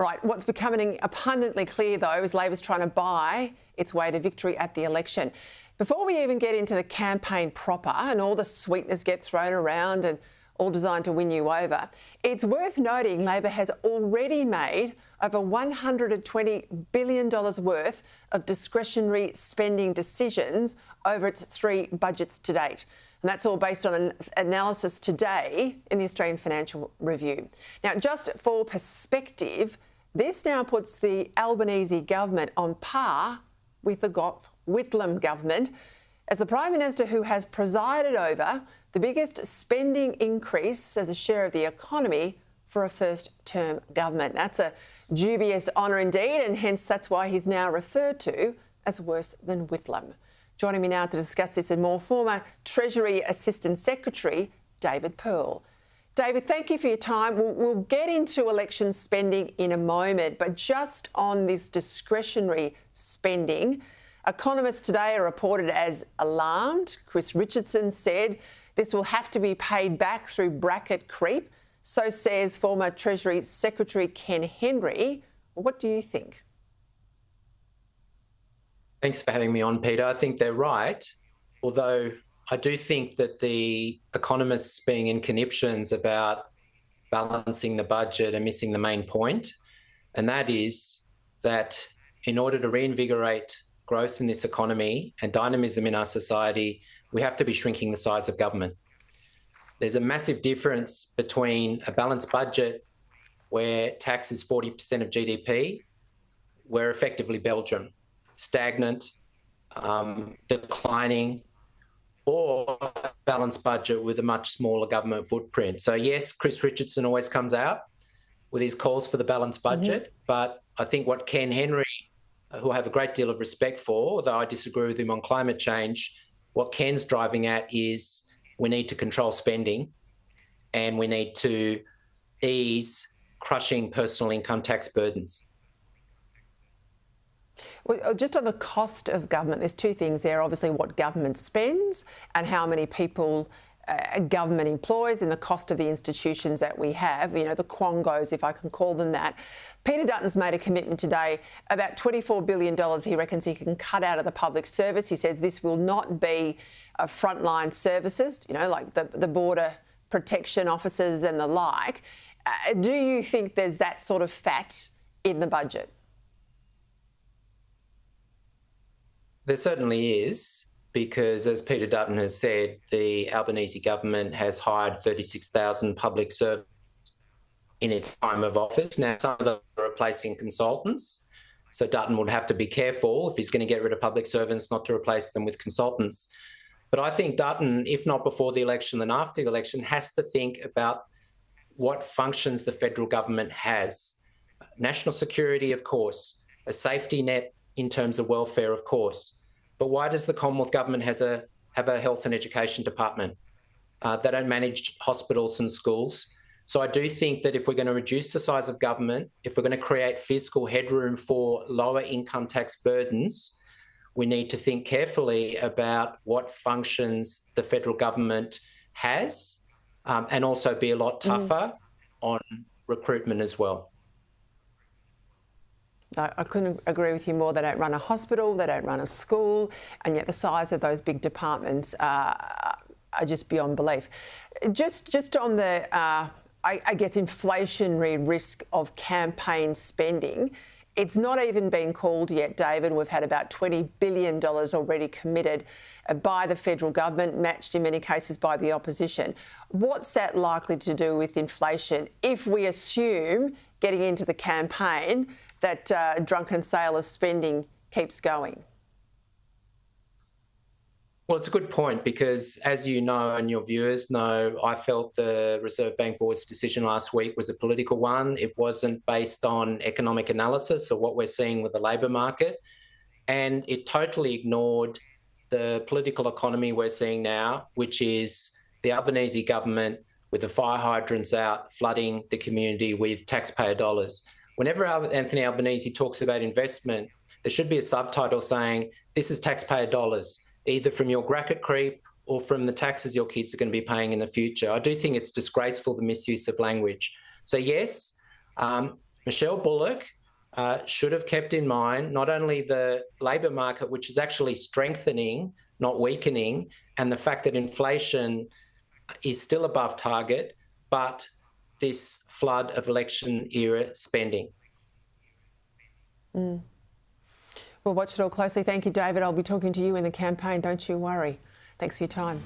Right, what's becoming abundantly clear, though, is Labor's trying to buy its way to victory at the election. Before we even get into the campaign proper and all the sweeteners get thrown around and all designed to win you over, it's worth noting Labor has already made over $120 billion worth of discretionary spending decisions over its 3 budgets to date. And that's all based on an analysis today in the Australian Financial Review. Now, just for perspective, this now puts the Albanese government on par with the Gough Whitlam government as the Prime Minister who has presided over the biggest spending increase as a share of the economy for a first-term government. That's a dubious honour indeed, and hence that's why he's now referred to as worse than Whitlam. Joining me now to discuss this and more, former Treasury Assistant Secretary David Pearl. David, thank you for your time. We'll get into election spending in a moment, but just on this discretionary spending, economists today are reported as alarmed. Chris Richardson said this will have to be paid back through bracket creep. So says former Treasury Secretary Ken Henry. What do you think? Thanks for having me on, Peter. I think they're right, although I do think that the economists being in conniptions about balancing the budget are missing the main point, and that is that in order to reinvigorate growth in this economy and dynamism in our society, we have to be shrinking the size of government. There's a massive difference between a balanced budget where tax is 40% of GDP. We're effectively Belgium, stagnant, declining, or a balanced budget with a much smaller government footprint. So yes, Chris Richardson always comes out with his calls for the balanced budget, but I think what Ken Henry, who I have a great deal of respect for, although I disagree with him on climate change, what Ken's driving at is we need to control spending and we need to ease crushing personal income tax burdens. Well, just on the cost of government, there's 2 things there. Obviously, what government spends and how many people government employs and the cost of the institutions that we have, you know, the quongos, if I can call them that. Peter Dutton's made a commitment today about $24 billion he reckons he can cut out of the public service. He says this will not be frontline services, you know, like the border protection officers and the like. Do you think there's that sort of fat in the budget? There certainly is, because as Peter Dutton has said, the Albanese government has hired 36,000 public servants in its time of office. Now, some of them are replacing consultants, so Dutton would have to be careful if he's going to get rid of public servants not to replace them with consultants. But I think Dutton, if not before the election, then after the election, has to think about what functions the federal government has. National security, of course, a safety net in terms of welfare, of course. But why does the Commonwealth Government have a health and education department? They don't manage hospitals and schools. So I do think that if we're going to reduce the size of government, if we're going to create fiscal headroom for lower income tax burdens, we need to think carefully about what functions the federal government has, and also be a lot tougher on recruitment as well. I couldn't agree with you more. They don't run a hospital, they don't run a school, and yet the size of those big departments are just beyond belief. Just on the, I guess, inflationary risk of campaign spending, it's not even been called yet, David. We've had about $20 billion already committed by the federal government, matched in many cases by the opposition. What's that likely to do with inflation if we assume, getting into the campaign, that drunken sailor spending keeps going? Well, it's a good point because, as you know and your viewers know, I felt the Reserve Bank Board's decision last week was a political one. It wasn't based on economic analysis or what we're seeing with the labour market, and it totally ignored the political economy we're seeing now, which is the Albanese government with the fire hydrants out flooding the community with taxpayer dollars. Whenever Anthony Albanese talks about investment, there should be a subtitle saying, this is taxpayer dollars, either from your bracket creep or from the taxes your kids are going to be paying in the future. I do think it's disgraceful, the misuse of language. So yes, Michelle Bullock should have kept in mind not only the labour market, which is actually strengthening, not weakening, and the fact that inflation is still above target, but this flood of election era spending. We'll watch it all closely. Thank you, David. I'll be talking to you in the campaign. Don't you worry. Thanks for your time.